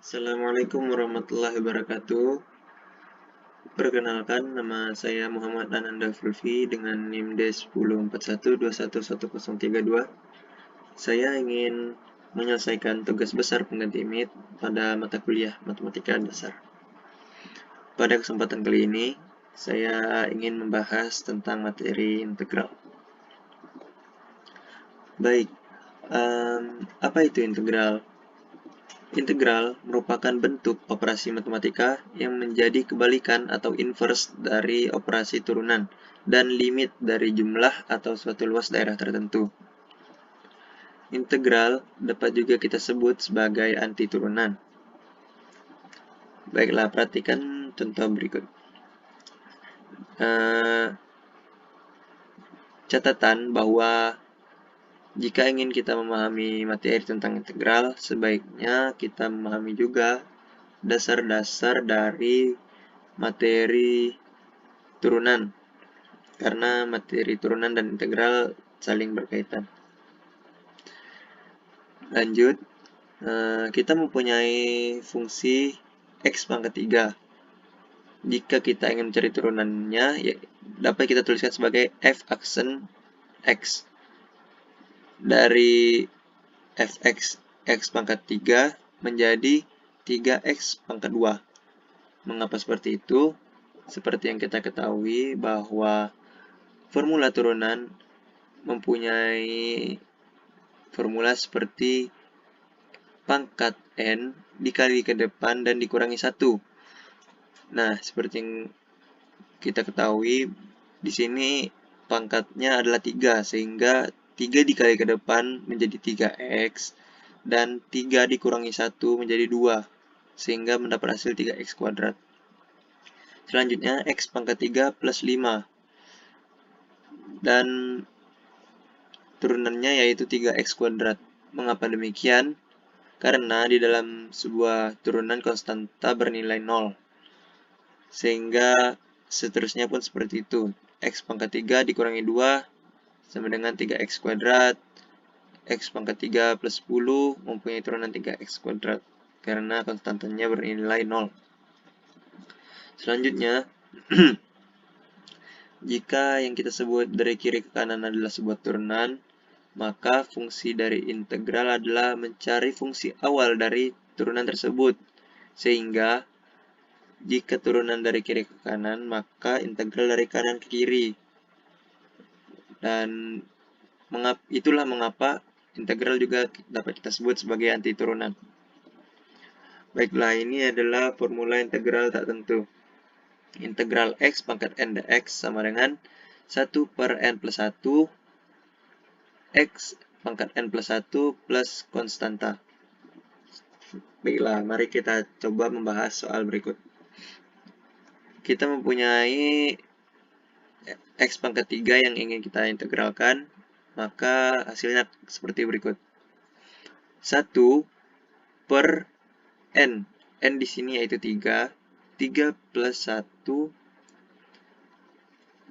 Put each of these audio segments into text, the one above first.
Assalamualaikum warahmatullahi wabarakatuh. Perkenalkan, nama saya Muhammad Ananda Fulfi dengan NIM D1041211032. Saya ingin menyelesaikan tugas besar pengganti MIT pada mata kuliah Matematika Dasar. Pada kesempatan kali ini, saya ingin membahas tentang materi integral. Baik, apa itu integral? Integral merupakan bentuk operasi matematika yang menjadi kebalikan atau inverse dari operasi turunan dan limit dari jumlah atau suatu luas daerah tertentu. Integral dapat juga kita sebut sebagai antiturunan. Baiklah, perhatikan contoh berikut. Catatan bahwa jika ingin kita memahami materi tentang integral, sebaiknya kita memahami juga dasar-dasar dari materi turunan, karena materi turunan dan integral saling berkaitan. Lanjut, kita mempunyai fungsi x pangkat 3. Jika kita ingin mencari turunannya, ya, dapat kita tuliskan sebagai f aksen x. Dari fx x pangkat 3 menjadi 3x pangkat 2. Mengapa seperti itu? Seperti yang kita ketahui bahwa formula turunan mempunyai formula seperti pangkat n dikali ke depan dan dikurangi 1. Nah, seperti yang kita ketahui, di sini pangkatnya adalah 3, sehingga 3 dikali ke depan menjadi 3x, dan 3 dikurangi 1 menjadi 2, sehingga mendapat hasil 3x kuadrat. Selanjutnya, x pangkat 3 plus 5. Dan turunannya yaitu 3x kuadrat. Mengapa demikian? Karena di dalam sebuah turunan konstanta bernilai 0. Sehingga seterusnya pun seperti itu. X pangkat 3 dikurangi 2 sama dengan 3x kuadrat. X pangkat 3 plus 10 mempunyai turunan 3x kuadrat. Karena konstantanya bernilai 0. Selanjutnya, jika yang kita sebut dari kiri ke kanan adalah sebuah turunan, maka fungsi dari integral adalah mencari fungsi awal dari turunan tersebut. Sehingga jika turunan dari kiri ke kanan, maka integral dari kanan ke kiri. Dan itulah mengapa integral juga dapat kita sebut sebagai antiturunan. Baiklah, ini adalah formula integral tak tentu. Integral x pangkat n dx sama dengan 1 per n plus 1 x pangkat n plus 1 plus konstanta. Baiklah, mari kita coba membahas soal berikut. Kita mempunyai x pangkat 3 yang ingin kita integralkan, maka hasilnya seperti berikut. 1 per n. N di sini yaitu 3. 3 plus 1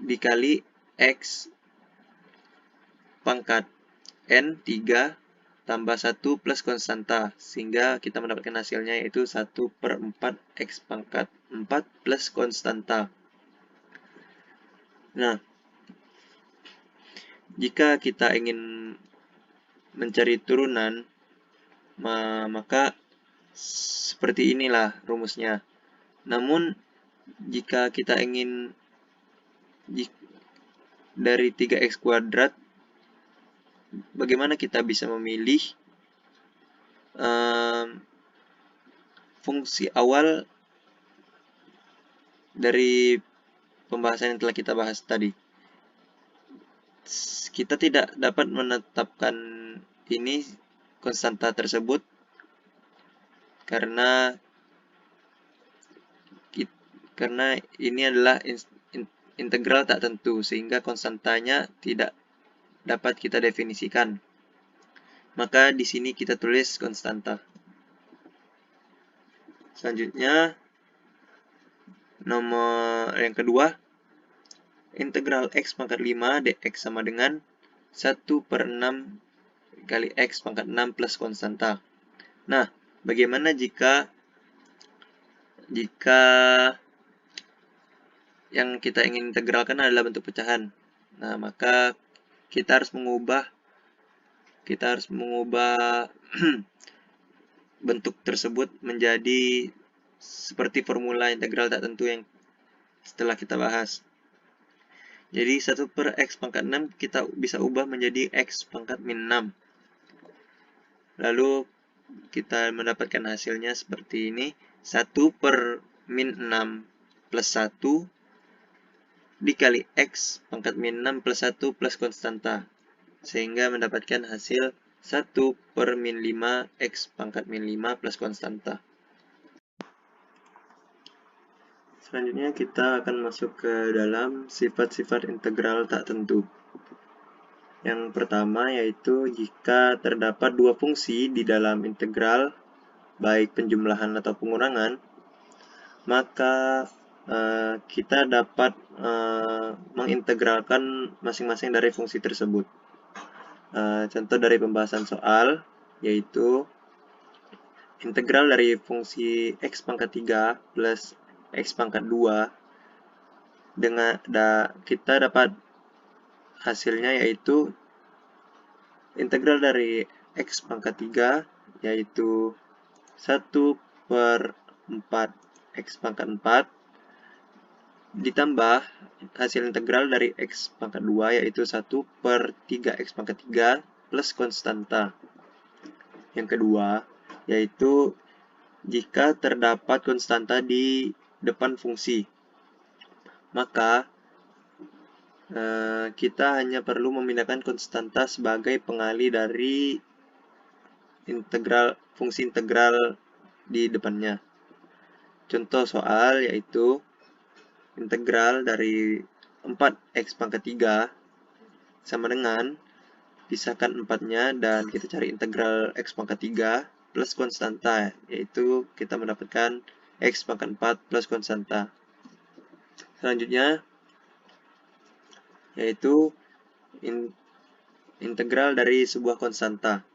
dikali x pangkat n 3 tambah 1 plus konstanta, sehingga kita mendapatkan hasilnya yaitu 1 per 4 x pangkat 4 plus konstanta. Nah, jika kita ingin mencari turunan, maka seperti inilah rumusnya. Namun, jika kita ingin dari 3x kuadrat, bagaimana kita bisa memilih fungsi awal dari pembahasan yang telah kita bahas tadi? Kita tidak dapat menetapkan ini konstanta tersebut karena ini adalah integral tak tentu, sehingga konstantanya tidak dapat kita definisikan. Maka di sini kita tulis konstanta. Selanjutnya, nomor yang kedua, integral x pangkat 5 dx sama dengan 1 per 6 kali x pangkat 6 plus konstanta. Nah, bagaimana jika jika yang kita ingin integralkan adalah bentuk pecahan. Nah, maka kita harus mengubah bentuk tersebut menjadi seperti formula integral tak tentu yang setelah kita bahas. Jadi 1 per x pangkat 6 kita bisa ubah menjadi x pangkat min 6. Lalu kita mendapatkan hasilnya seperti ini. 1 per min 6 plus 1 dikali x pangkat min 6 plus 1 plus konstanta. Sehingga mendapatkan hasil 1 per min 5 x pangkat min 5 plus konstanta. Selanjutnya kita akan masuk ke dalam sifat-sifat integral tak tentu. Yang pertama yaitu jika terdapat dua fungsi di dalam integral, baik penjumlahan atau pengurangan, maka kita dapat mengintegralkan masing-masing dari fungsi tersebut. Contoh dari pembahasan soal yaitu integral dari fungsi x pangkat 3 plus x pangkat 2 kita dapat hasilnya yaitu integral dari x pangkat 3 yaitu 1 per 4 x pangkat 4 ditambah hasil integral dari x pangkat 2 yaitu 1 per 3 x pangkat 3 plus konstanta. Yang kedua yaitu jika terdapat konstanta di depan fungsi, maka kita hanya perlu memindahkan konstanta sebagai pengali dari fungsi integral di depannya. Contoh soal yaitu integral dari 4x pangkat 3 sama dengan pisahkan 4-nya dan kita cari integral x pangkat 3 plus konstanta, yaitu kita mendapatkan x pangkat 4 plus konstanta. Selanjutnya yaitu integral dari sebuah konstanta.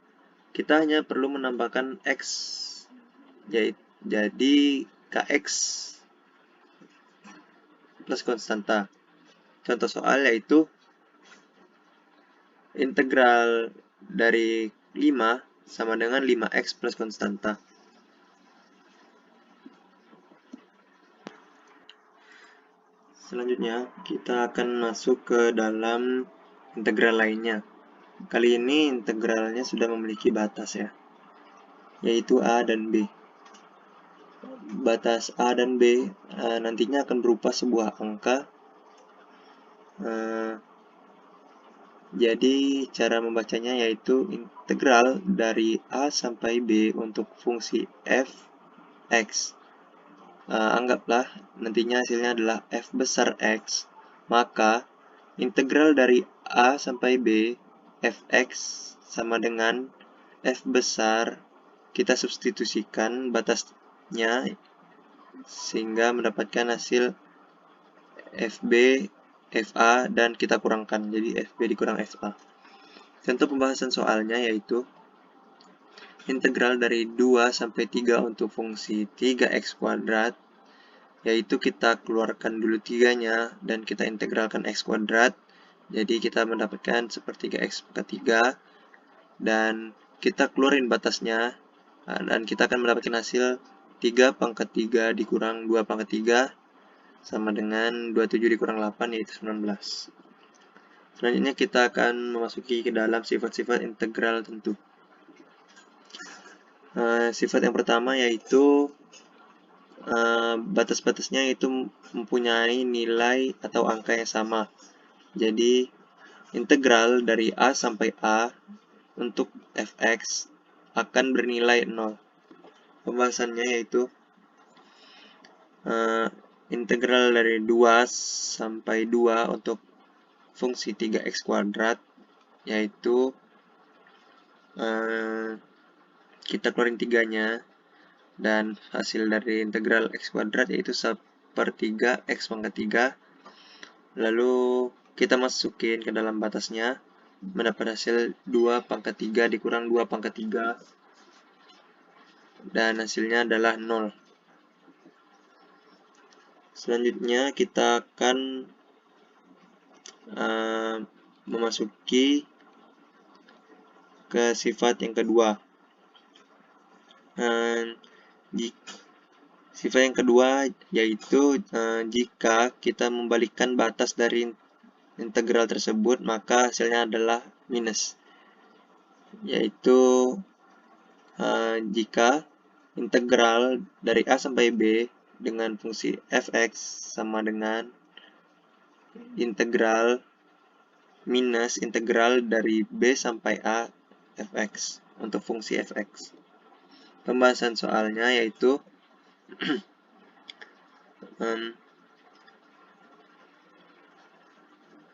Kita hanya perlu menambahkan x, jadi kx plus konstanta. Contoh soal yaitu integral dari 5 sama dengan 5x plus konstanta. Selanjutnya, kita akan masuk ke dalam integral lainnya. Kali ini integralnya sudah memiliki batas ya, yaitu A dan B. Batas A dan B nantinya akan berupa sebuah angka. Jadi cara membacanya yaitu integral dari A sampai B untuk fungsi f(x). Anggaplah nantinya hasilnya adalah f besar x, maka integral dari A sampai B fx sama dengan f besar, kita substitusikan batasnya sehingga mendapatkan hasil fb, fa, dan kita kurangkan, jadi fb dikurang fa. Contoh pembahasan soalnya yaitu integral dari 2 sampai 3 untuk fungsi 3x kuadrat, yaitu kita keluarkan dulu 3-nya dan kita integralkan x kuadrat, jadi kita mendapatkan sepertiga x pangkat 3 dan kita keluarin batasnya dan kita akan mendapatkan hasil 3 pangkat 3 dikurang 2 pangkat 3 sama dengan 27 dikurang 8 yaitu 19. Selanjutnya kita akan memasuki ke dalam sifat-sifat integral tentu. Sifat yang pertama yaitu batas-batasnya itu mempunyai nilai atau angka yang sama. Jadi integral dari A sampai A untuk fx akan bernilai 0. Pembahasannya yaitu integral dari 2 sampai 2 untuk fungsi 3x kuadrat, yaitu kita keluarin 3-nya dan hasil dari integral x kuadrat yaitu 1/3 x pangkat 3, lalu kita masukin ke dalam batasnya, mendapat hasil 2 pangkat 3 dikurang 2 pangkat 3 dan hasilnya adalah 0. Selanjutnya kita akan memasuki ke sifat yang kedua. Sifat yang kedua yaitu jika kita membalikkan batas dari integral tersebut, maka hasilnya adalah minus. Yaitu jika integral dari A sampai B dengan fungsi fx sama dengan integral minus integral dari B sampai A fx untuk fungsi fx. Pembahasan soalnya yaitu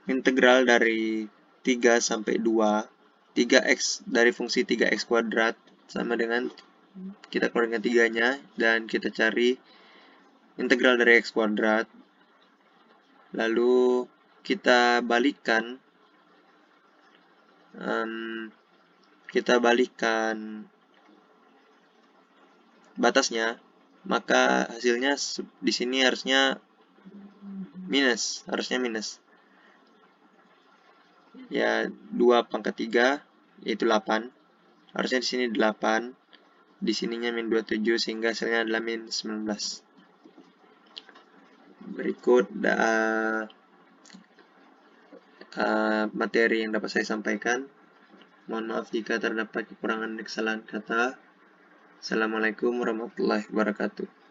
integral dari 3 sampai 2, 3x dari fungsi 3x kuadrat sama dengan kita keluarkan 3-nya dan kita cari integral dari x kuadrat. Lalu kita balikkan batasnya, maka hasilnya di sini harusnya minus, ya 2 pangkat 3 yaitu 8, harusnya di sini 8, di sininya min 27 sehingga hasilnya adalah min 19. Berikut materi yang dapat saya sampaikan. Mohon maaf jika terdapat kekurangan dan kesalahan kata. Assalamualaikum warahmatullahi wabarakatuh.